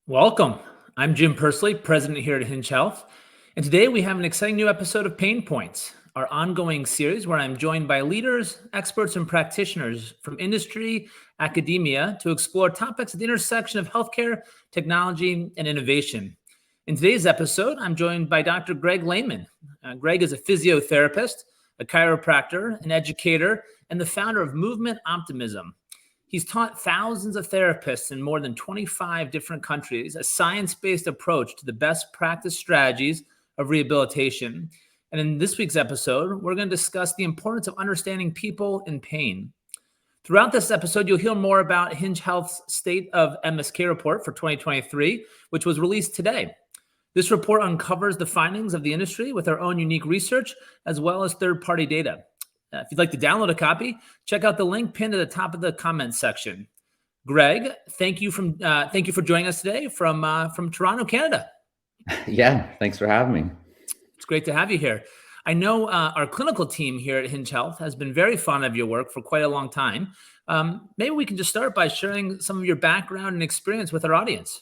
Welcome. I'm Jim Pursley, president here at Hinge Health. And today we have an exciting new episode of Pain Points, our ongoing series where I'm joined by leaders, experts, and practitioners from industry, academia to explore topics at the intersection of healthcare, technology, and innovation. In today's episode, I'm joined by Dr. Greg Lehman. Greg is a physiotherapist, a chiropractor, an educator, and the founder of Movement Optimism. He's taught thousands of therapists in more than 25 different countries a science-based approach to the best practice strategies of rehabilitation. And in this week's episode, we're going to discuss the importance of understanding people in pain. Throughout this episode, you'll hear more about Hinge Health's State of MSK report for 2023, which was released today. This report uncovers the findings of the industry with our own unique research, as well as third-party data. If you'd like to download a copy, check out the link pinned at the top of the comments section. Greg, thank you for joining us today from Toronto, Canada. Yeah, thanks for having me. It's great to have you here. I know our clinical team here at Hinge Health has been very fond of your work for quite a long time. Maybe we can just start by sharing some of your background and experience with our audience.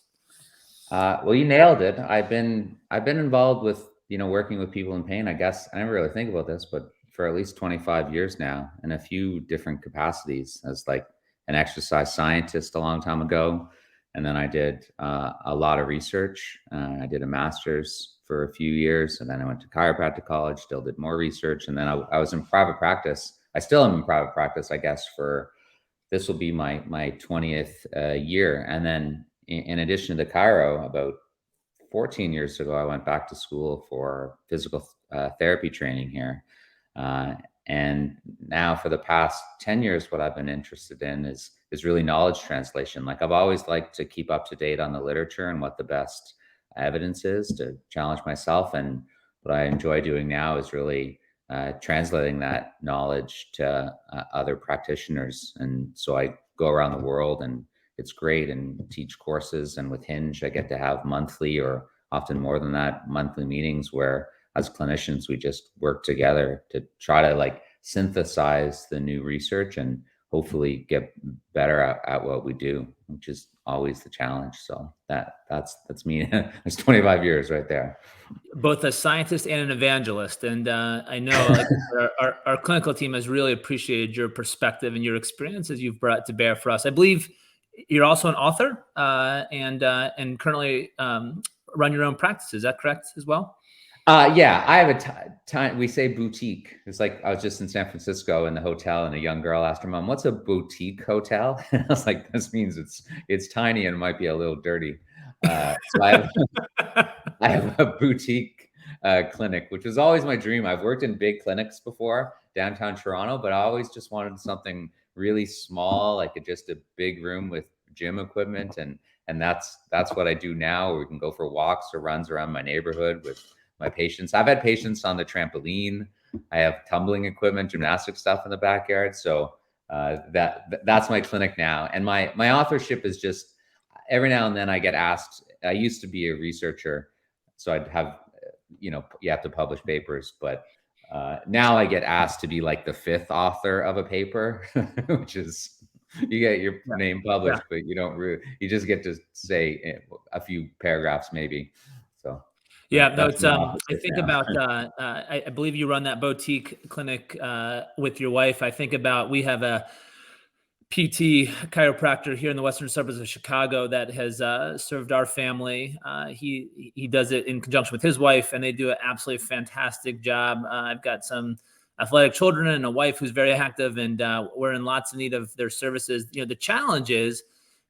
Well, you nailed it. I've been involved with working with people in pain. I guess I never really think about this, but for at least 25 years now in a few different capacities as like an exercise scientist a long time ago. And then I did a lot of research. I did a master's for a few years, and then I went to chiropractic college, still did more research. And then I was in private practice. I still am in private practice, I guess, this will be my 20th year. And then in addition to chiro, about 14 years ago, I went back to school for physical therapy training here. And now for the past 10 years, what I've been interested in is really knowledge translation. Like I've always liked to keep up to date on the literature and what the best evidence is to challenge myself. And what I enjoy doing now is really translating that knowledge to other practitioners. And so I go around the world, and it's great, and teach courses. And with Hinge, I get to have monthly, or often more than that, monthly meetings where as clinicians, we just work together to try to synthesize the new research and hopefully get better at what we do, which is always the challenge. So that's me. It's 25 years right there. Both a scientist and an evangelist. And I know our clinical team has really appreciated your perspective and your experience as you've brought to bear for us. I believe you're also an author and currently run your own practice. Is that correct as well? Yeah, I have a time. We say boutique. It's like I was just in San Francisco in the hotel, and a young girl asked her mom, "What's a boutique hotel?" And I was like, "This means it's tiny and might be a little dirty." So I have a boutique clinic, which was always my dream. I've worked in big clinics before, downtown Toronto, but I always just wanted something really small, like just a big room with gym equipment, and that's what I do now. We can go for walks or runs around my neighborhood with my patients. I've had patients on the trampoline. I have tumbling equipment, gymnastic stuff in the backyard. So that's my clinic now. And my authorship is just every now and then I get asked. I used to be a researcher, so I'd have, you have to publish papers, but now I get asked to be like the fifth author of a paper, which is, you get your name published, but you don't really, you just get to say a few paragraphs maybe. So. Yeah, no, it's, I think about, I believe you run that boutique clinic with your wife. I think about, we have a PT chiropractor here in the western suburbs of Chicago that has served our family. He does it in conjunction with his wife, and they do an absolutely fantastic job. I've got some athletic children and a wife who's very active, and we're in lots of need of their services. The challenge is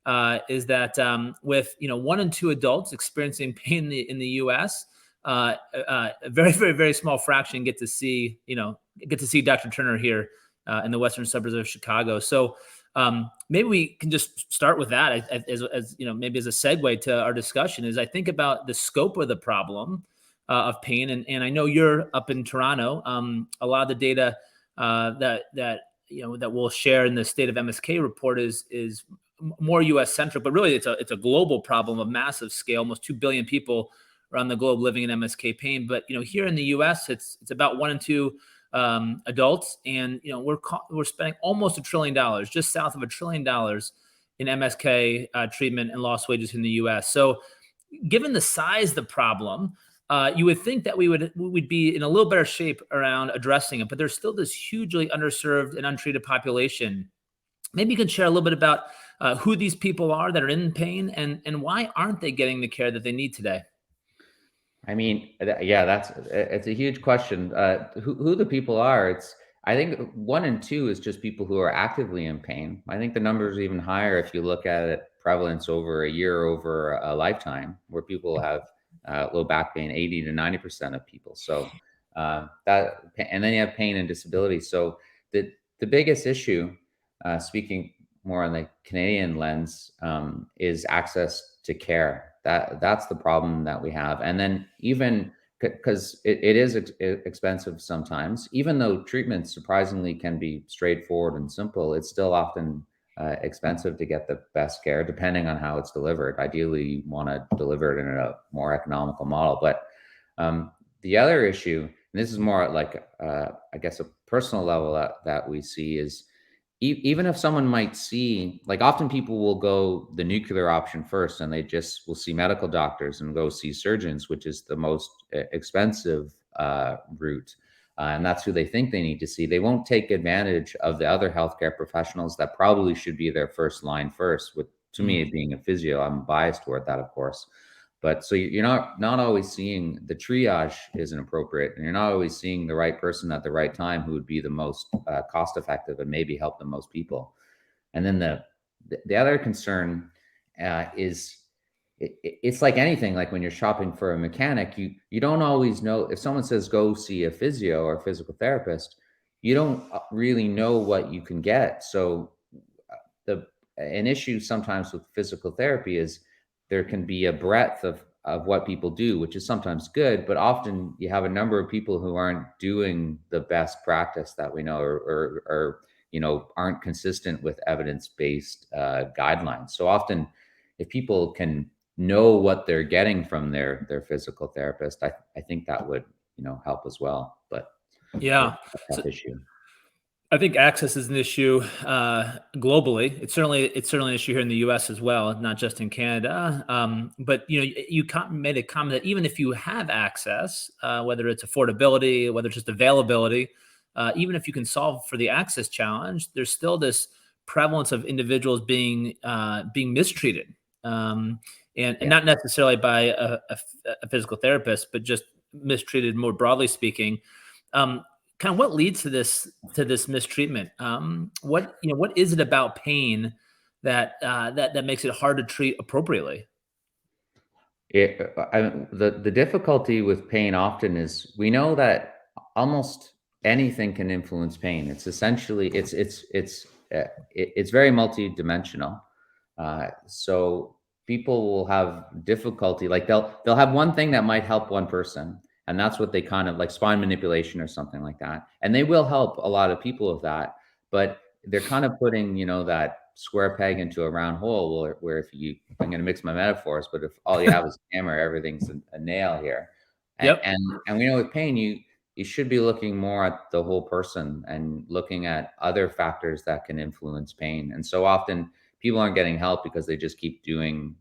that with 1 in 2 adults experiencing pain in the U.S., a very, very, very small fraction get to see Dr. Turner here in the western suburbs of Chicago. So maybe we can just start with that as maybe as a segue to our discussion. Is I think about the scope of the problem of pain, and I know you're up in Toronto. A lot of the data that we'll share in the State of MSK report is more U.S. centric, but really it's a global problem of massive scale. Almost 2 billion people around the globe living in MSK pain. But here in the U.S., it's about 1 in 2 adults, and we're spending almost $1 trillion, just south of $1 trillion in MSK treatment and lost wages in the U.S. So, given the size of the problem, you would think that we'd be in a little better shape around addressing it, but there's still this hugely underserved and untreated population. Maybe you can share a little bit about who these people are that are in pain, and why aren't they getting the care that they need today? I mean, yeah, it's a huge question. Who the people are? I think 1 in 2 is just people who are actively in pain. I think the number is even higher if you look at it prevalence over a year, over a lifetime, where people have low back pain, 80 to 90% of people. So and then you have pain and disability. So the biggest issue, speaking more on the Canadian lens, is access to care. That's the problem that we have. And then even because it is expensive sometimes, even though treatment surprisingly can be straightforward and simple, it's still often expensive to get the best care, depending on how it's delivered. Ideally, you want to deliver it in a more economical model. But the other issue, and this is more like, I guess, a personal level that we see is, even if someone might see, like, often people will go the nuclear option first, and they just will see medical doctors and go see surgeons, which is the most expensive route. And that's who they think they need to see. They won't take advantage of the other healthcare professionals that probably should be their first line first. With, to me, being a physio, I'm biased toward that, of course. But so you're not always seeing, the triage isn't appropriate, and you're not always seeing the right person at the right time who would be the most cost effective and maybe help the most people. And then the other concern is, it's like anything. Like when you're shopping for a mechanic, you don't always know. If someone says go see a physio or a physical therapist, you don't really know what you can get. So an issue sometimes with physical therapy is there can be a breadth of what people do, which is sometimes good, but often you have a number of people who aren't doing the best practice that we know, or aren't consistent with evidence-based guidelines. So often, if people can know what they're getting from their physical therapist, I think that would help as well. But Yeah. it's a tough issue. I think access is an issue globally. It's certainly an issue here in the U.S. as well, not just in Canada. But you made a comment that even if you have access, whether it's affordability, whether it's just availability, even if you can solve for the access challenge, there's still this prevalence of individuals being mistreated, and not necessarily by a physical therapist, but just mistreated more broadly speaking. Kind of what leads to this mistreatment? What is it about pain that makes it hard to treat appropriately? The difficulty with pain often is, we know that almost anything can influence pain. It's essentially it's very multidimensional. So people will have difficulty, like they'll have one thing that might help one person, and that's what they kind of like, spine manipulation or something like that. And they will help a lot of people with that, but they're kind of putting, that square peg into a round hole, where I'm going to mix my metaphors, but if all you have is a hammer, everything's a nail here. Yep. And we know with pain, you should be looking more at the whole person and looking at other factors that can influence pain. And so often people aren't getting help because they just keep doing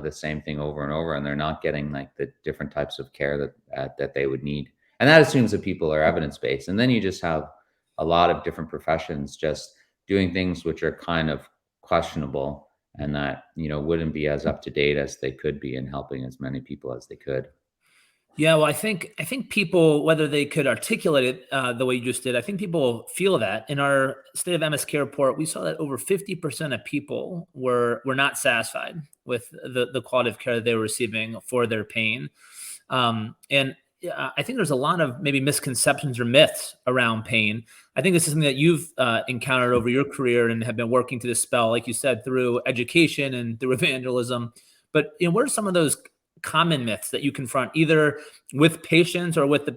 the same thing over and over, and they're not getting like the different types of care that they would need. And that assumes that people are evidence-based. And then you just have a lot of different professions just doing things which are kind of questionable, and that wouldn't be as up to date as they could be in helping as many people as they could. Yeah, well, I think people, whether they could articulate it the way you just did, I think people feel that. In our state of MSK report, we saw that over 50% of people were not satisfied with the quality of care that they were receiving for their pain. And I think there's a lot of maybe misconceptions or myths around pain. I think this is something that you've encountered over your career and have been working to dispel, like you said, through education and through evangelism. But what are some of those common myths that you confront either with patients or with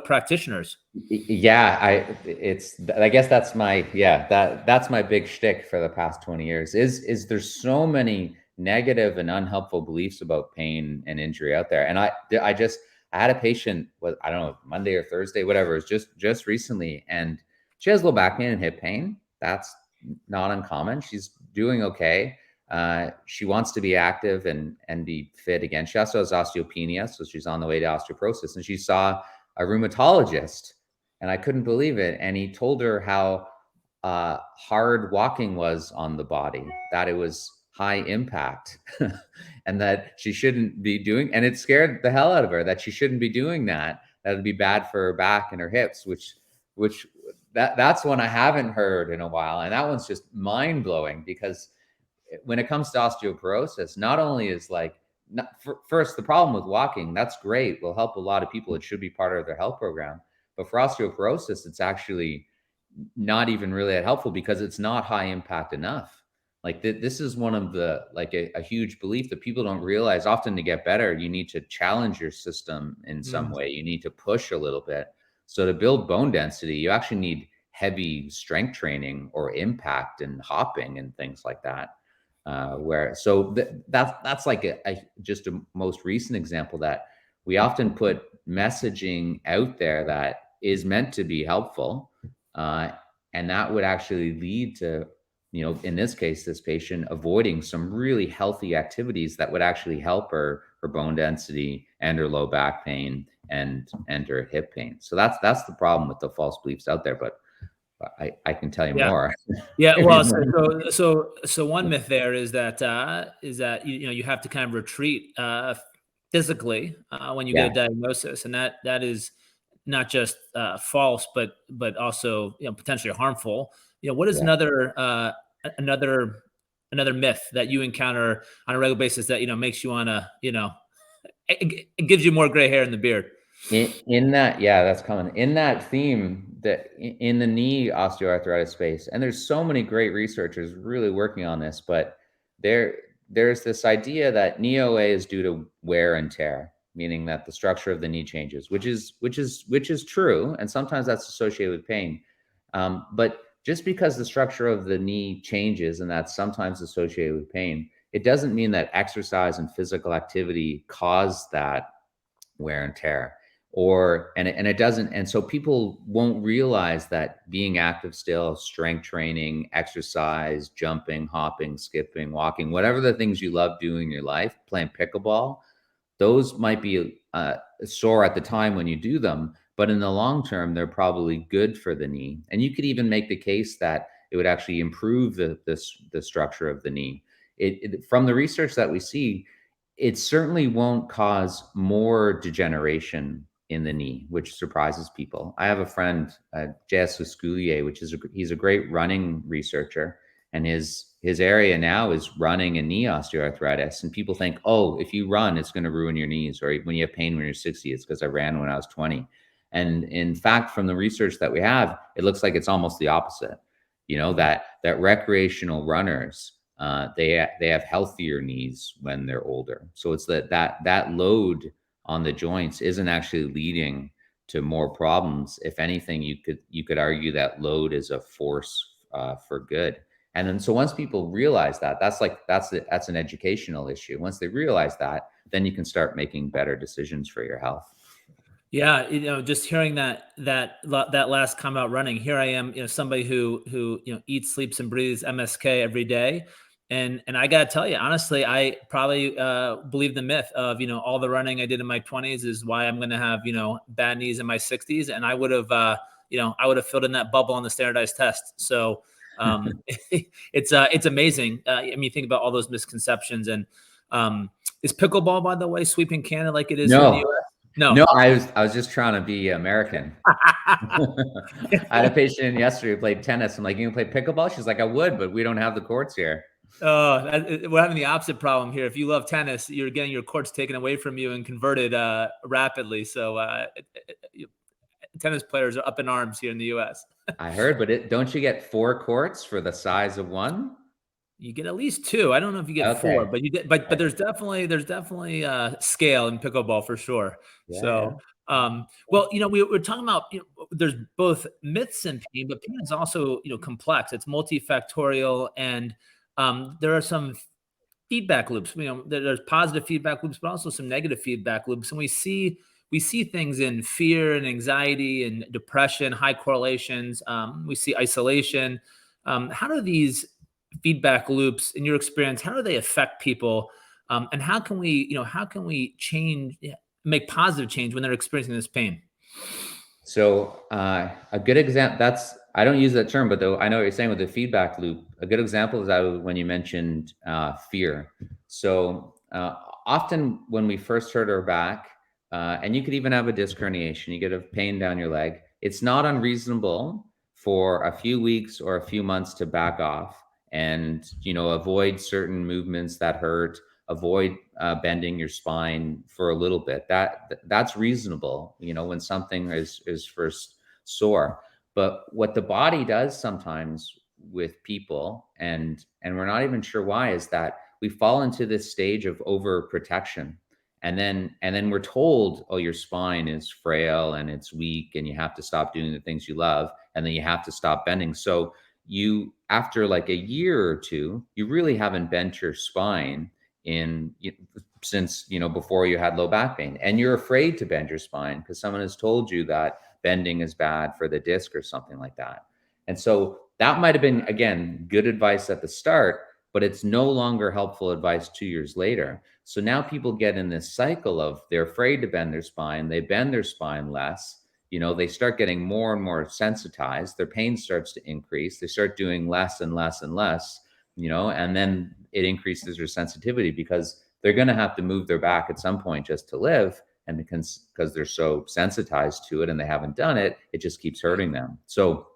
practitioners? Yeah, I guess that's that's my big shtick for the past 20 years is there's so many negative and unhelpful beliefs about pain and injury out there. And I had a patient with, I don't know, Monday or Thursday, whatever, it was just recently, and she has low back pain and hip pain. That's not uncommon. She's doing okay. She wants to be active and be fit again. She also has osteopenia, so she's on the way to osteoporosis, and she saw a rheumatologist, and I couldn't believe it. And he told her how hard walking was on the body, that it was high impact, and that she shouldn't be doing. And it scared the hell out of her that she shouldn't be doing that. That would be bad for her back and her hips, which that's one I haven't heard in a while, and that one's just mind blowing because when it comes to osteoporosis, not only is first, the problem with walking, that's great, will help a lot of people. It should be part of their health program. But for osteoporosis, it's actually not even really that helpful because it's not high impact enough. This is one of the, a huge belief that people don't realize. Often to get better, you need to challenge your system in some way. You need to push a little bit. So to build bone density, you actually need heavy strength training or impact and hopping and things like that. That's like just a most recent example that we often put messaging out there that is meant to be helpful, and that would actually lead to, in this case, this patient avoiding some really healthy activities that would actually help her bone density and her low back pain and her hip pain. So that's the problem with the false beliefs out there. But I can tell you Yeah. more. Yeah, well, so one myth there is that you have to kind of retreat physically when you get a Yeah, diagnosis, and that is not just false, but also potentially harmful. What is yeah. another myth that you encounter on a regular basis that makes you want to it gives you more gray hair in the beard? In that, yeah, that's common. In that theme, that in the knee osteoarthritis space, and there's so many great researchers really working on this, but there's this idea that knee OA is due to wear and tear, meaning that the structure of the knee changes, which is true, and sometimes that's associated with pain. But just because the structure of the knee changes, and that's sometimes associated with pain, it doesn't mean that exercise and physical activity cause that wear and tear. And it doesn't. And so people won't realize that being active still, strength training, exercise, jumping, hopping, skipping, walking, whatever the things you love doing in your life, playing pickleball, those might be sore at the time when you do them, but in the long term, they're probably good for the knee. And you could even make the case that it would actually improve the structure of the knee. From the research that we see, it certainly won't cause more degeneration in the knee, which surprises people. I have a friend, J.S. Sculier, he's a great running researcher, and his area now is running and knee osteoarthritis. And people think, oh, if you run, it's going to ruin your knees, or when you have pain when you're 60, it's because I ran when I was 20. And in fact, from the research that we have, it looks like it's almost the opposite. That recreational runners, they have healthier knees when they're older. So it's that load on the joints isn't actually leading to more problems. If anything, you could argue that load is a force for good. And then so once people realize that, that's an educational issue. Once they realize that, then you can start making better decisions for your health. Yeah, just hearing that last comment about running. Here I am, somebody who eats, sleeps, and breathes MSK every day, and I gotta tell you, honestly, I probably believe the myth of all the running I did in my 20s is why I'm going to have bad knees in my 60s, and I would have filled in that bubble on the standardized test. So it's amazing. I mean, think about all those misconceptions. And is pickleball, by the way, sweeping Canada like it is here in the No, U.S.? No, No. I was just trying to be American. I had a patient in yesterday who played tennis. I'm like, you can play pickleball? She's like, I would, but we don't have the courts here. We're having the opposite problem here. If you love tennis, you're getting your courts taken away from you and converted rapidly. So tennis players are up in arms here in the U.S. I heard, but don't you get 4 courts for the size of one? You get at least 2. I don't know if you get 4, Okay. but you get, but there's definitely scale in pickleball for sure. Yeah, yeah. So, well, we're talking about, there's both myths in pain, but pain is also, complex. It's multifactorial, and there are some feedback loops. There's positive feedback loops, but also some negative feedback loops. And we see things in fear and anxiety and depression, high correlations. We see isolation. How do these feedback loops, in your experience, how do they affect people? And how can we change, make positive change when they're experiencing this pain? So a good example, I don't use that term, but though I know what you're saying with the feedback loop. A good example is when you mentioned fear. So often when we first hurt our back, and you could even have a disc herniation, you get a pain down your leg. It's not unreasonable for a few weeks or a few months to back off and avoid certain movements that hurt, avoid bending your spine for a little bit. That's reasonable, when something is first sore. But what the body does sometimes with people, and we're not even sure why, is that we fall into this stage of overprotection. And then we're told, oh, your spine is frail and it's weak and you have to stop doing the things you love, and then you have to stop bending. So you, after like a year or two, you really haven't bent your spine since before you had low back pain, and you're afraid to bend your spine because someone has told you that bending is bad for the disc or something like that. And so that might have been, again, good advice at the start, but it's no longer helpful advice 2 years later. So now people get in this cycle of they're afraid to bend their spine, they bend their spine less, they start getting more and more sensitized, their pain starts to increase, they start doing less and less and less, and then it increases their sensitivity because they're going to have to move their back at some point just to live. And because they're so sensitized to it and they haven't done it, it just keeps hurting them. So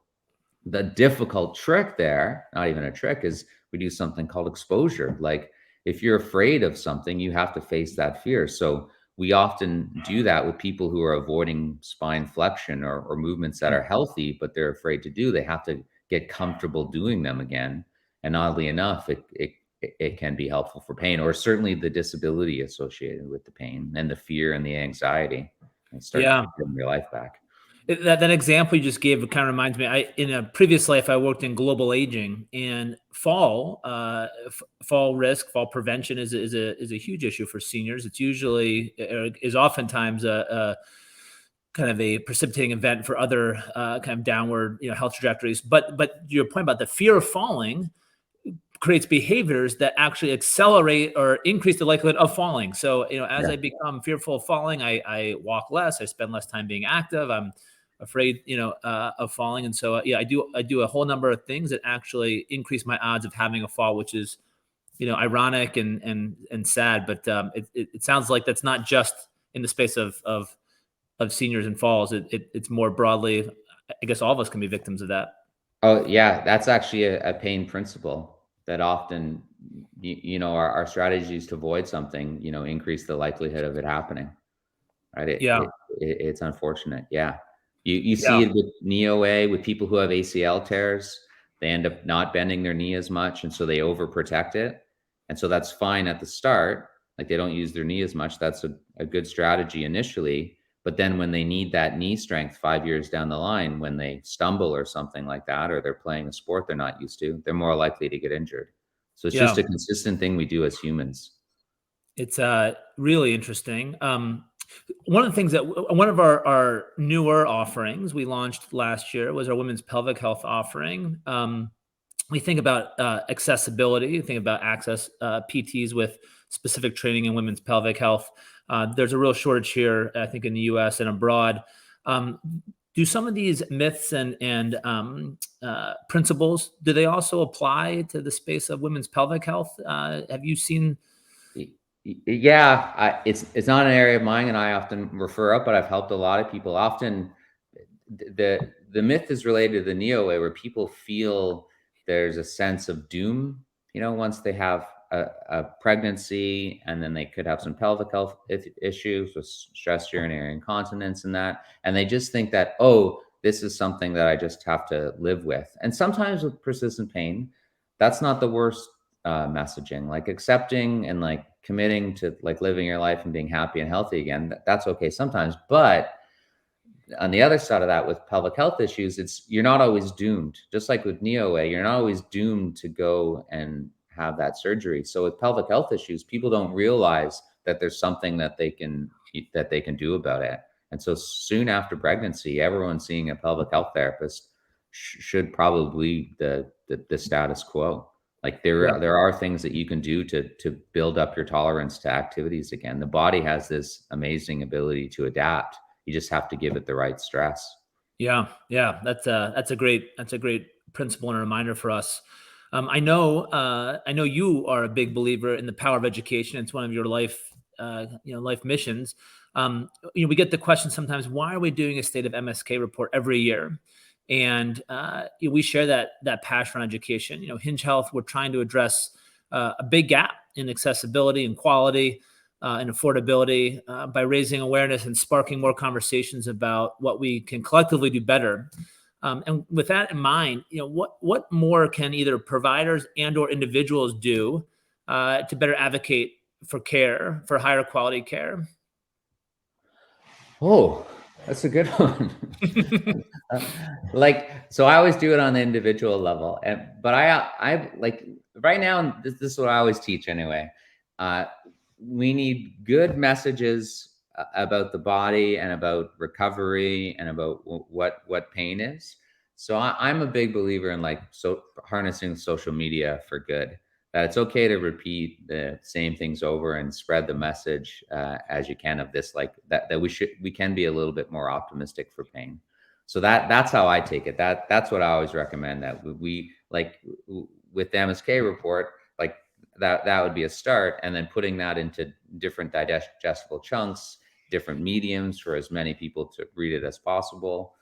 the difficult trick there, not even a trick, is we do something called exposure. Like if you're afraid of something, you have to face that fear. So we often do that with people who are avoiding spine flexion or movements that are healthy, but they're afraid to do. They have to get comfortable doing them again. And oddly enough, it can be helpful for pain, or certainly the disability associated with the pain and the fear and the anxiety, and start Yeah. getting your life back. That example you just gave kind of reminds me. In a previous life, I worked in global aging, and fall risk, fall prevention is a huge issue for seniors. It's usually is oftentimes a kind of a precipitating event for other kind of downward health trajectories. But your point about the fear of falling creates behaviors that actually accelerate or increase the likelihood of falling. So, as I become fearful of falling, I walk less, I spend less time being active. I'm afraid, of falling. And so, I do a whole number of things that actually increase my odds of having a fall, which is, ironic and sad. But it sounds like that's not just in the space of seniors and falls. It's more broadly, I guess all of us can be victims of that. Oh, yeah, that's actually a pain principle that often, our strategies to avoid something, increase the likelihood of it happening, right? Yeah. It's unfortunate. Yeah. You Yeah. see it with knee OA, with people who have ACL tears. They end up not bending their knee as much, and so they overprotect it. And so that's fine at the start. Like they don't use their knee as much. That's a good strategy initially. But then when they need that knee strength 5 years down the line, when they stumble or something like that, or they're playing a sport they're not used to, they're more likely to get injured. So it's just Yeah. a consistent thing we do as humans. It's really interesting. One of the things that one of our newer offerings we launched last year was our women's pelvic health offering. We think about accessibility, think about access, PTs with specific training in women's pelvic health. There's a real shortage here, I think, in the U.S. and abroad. Do some of these myths and principles, do they also apply to the space of women's pelvic health? Have you seen? Yeah, it's not an area of mine, and I often refer up, but I've helped a lot of people. Often, the myth is related to the neo way, where people feel there's a sense of doom. Once they have a pregnancy, and then they could have some pelvic health issues with stress urinary incontinence and that, and they just think that, oh, this is something that I just have to live with. And sometimes with persistent pain, that's not the worst messaging. Like accepting and like committing to like living your life and being happy and healthy again, that's okay sometimes. But on the other side of that, with pelvic health issues, you're not always doomed. Just like with NeoA, you're not always doomed to go and have that surgery. So with pelvic health issues, people don't realize that there's something that they can do about it. And so soon after pregnancy, everyone seeing a pelvic health therapist should probably the status quo. Like there are things that you can do to build up your tolerance to activities again. The body has this amazing ability to adapt. You just have to give it the right stress. Yeah. That's a great principle and a reminder for us. I know you are a big believer in the power of education. It's one of your life missions. We get the question sometimes, why are we doing a state of MSK report every year? And we share that passion for education. Hinge Health, we're trying to address a big gap in accessibility and quality and affordability by raising awareness and sparking more conversations about what we can collectively do better. And with that in mind, what more can either providers and or individuals do to better advocate for care, for higher quality care? Oh, that's a good one. So I always do it on the individual level, but I like right now. This is what I always teach anyway. We need good messages about the body and about recovery and about what pain is. So I'm a big believer in harnessing social media for good. That it's okay to repeat the same things over and spread the message as you can of this, like that we can be a little bit more optimistic for pain. So that's how I take it. That's what I always recommend, that we like with the MSK report, like that would be a start, and then putting that into different digestible chunks, different mediums for as many people to read it as possible.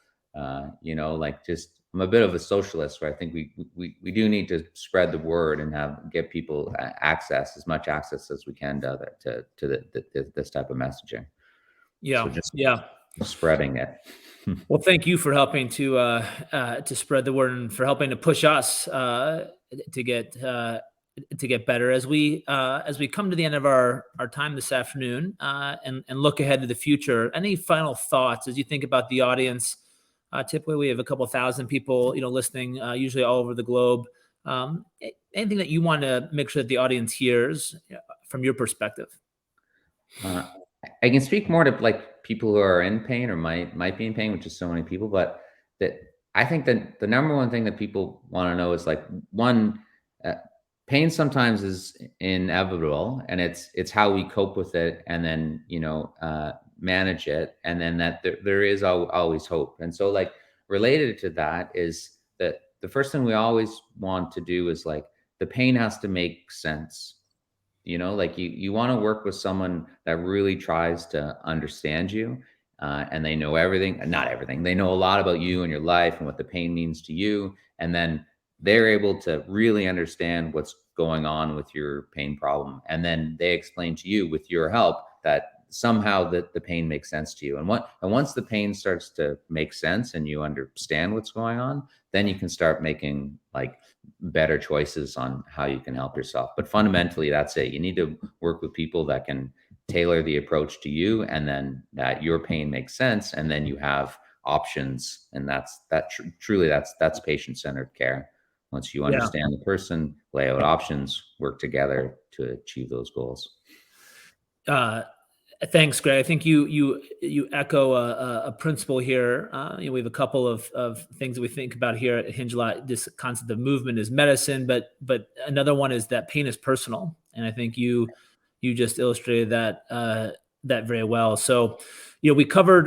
Just I'm a bit of a socialist, where I think we do need to spread the word and get people as much access as we can to this type of messaging. So just spreading it. Well, thank you for helping to spread the word and for helping to push us to get better as we come to the end of our time this afternoon and look ahead to the future. Any final thoughts as you think about the audience? Typically, we have a couple thousand people, listening, usually all over the globe. Anything that you want to make sure that the audience hears from your perspective? I can speak more to like people who are in pain or might be in pain, which is so many people. But that I think that the number one thing that people want to know is like one, pain sometimes is inevitable, and it's how we cope with it, and then manage it, and then that there is always hope. And so like related to that is that the first thing we always want to do is like the pain has to make sense. Like you want to work with someone that really tries to understand you, and they know everything, not everything. They know a lot about you and your life and what the pain means to you. And then they're able to really understand what's going on with your pain problem. And then they explain to you with your help that somehow the pain makes sense to you. And once the pain starts to make sense and you understand what's going on, then you can start making like better choices on how you can help yourself. But fundamentally, that's it. You need to work with people that can tailor the approach to you, and then that your pain makes sense, and then you have options. And truly that's patient-centered care. Once you understand the person, lay out options, work together to achieve those goals. Thanks, Greg. I think you echo a principle here. We have a couple of things that we think about here at Hinge a lot. This concept of movement is medicine, but another one is that pain is personal, and I think you just illustrated that very well. So, we covered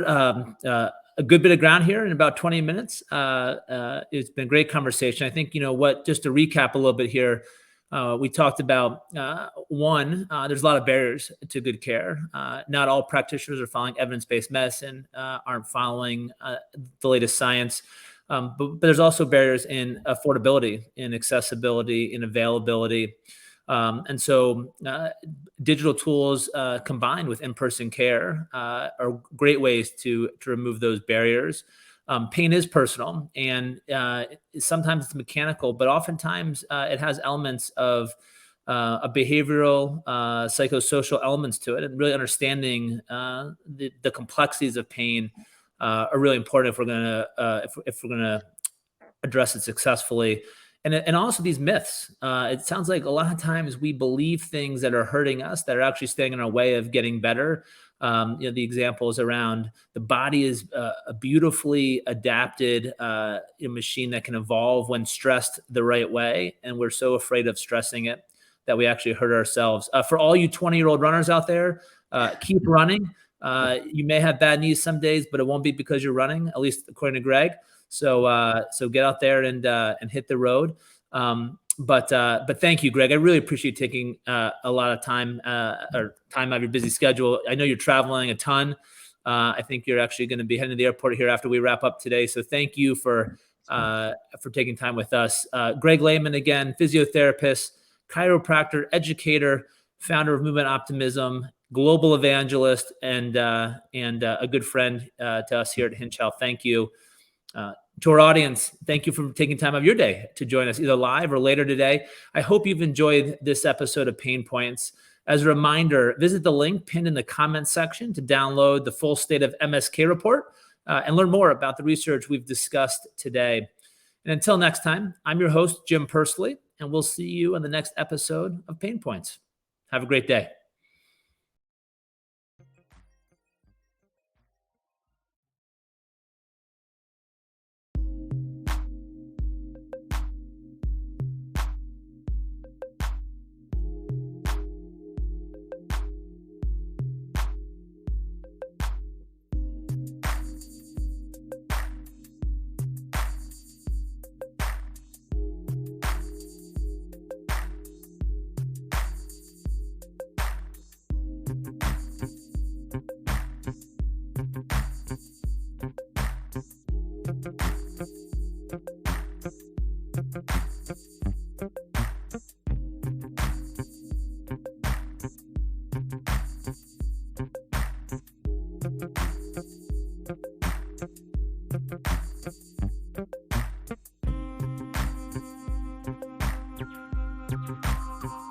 a good bit of ground here in about 20 minutes. It's been a great conversation. I think just to recap a little bit here. We talked about one, there's a lot of barriers to good care. Not all practitioners are following evidence-based medicine, aren't following the latest science. But there's also barriers in affordability, in accessibility, in availability. And so digital tools combined with in-person care are great ways to remove those barriers. Pain is personal, and sometimes it's mechanical, but oftentimes it has elements of a behavioral, psychosocial elements to it, and really understanding the complexities of pain are really important if we're gonna address it successfully. And also these myths. It sounds like a lot of times we believe things that are hurting us that are actually standing in our way of getting better. The examples around the body is a beautifully adapted machine that can evolve when stressed the right way. And we're so afraid of stressing it that we actually hurt ourselves. For all you 20-year-old runners out there, keep running. You may have bad knees some days, but it won't be because you're running, at least according to Greg. So get out there and hit the road. But thank you, Greg. I really appreciate taking a lot of time or time out of your busy schedule. I know you're traveling a ton. I think you're actually going to be heading to the airport here after we wrap up today. So thank you for taking time with us. Greg Lehman, again, physiotherapist, chiropractor, educator, founder of Movement Optimism, global evangelist, and a good friend to us here at Hinge Health. Thank you. To our audience, thank you for taking time out of your day to join us either live or later today. I hope you've enjoyed this episode of Pain Points. As a reminder, visit the link pinned in the comments section to download the full State of MSK report and learn more about the research we've discussed today. And until next time, I'm your host, Jim Pursley, and we'll see you on the next episode of Pain Points. Have a great day.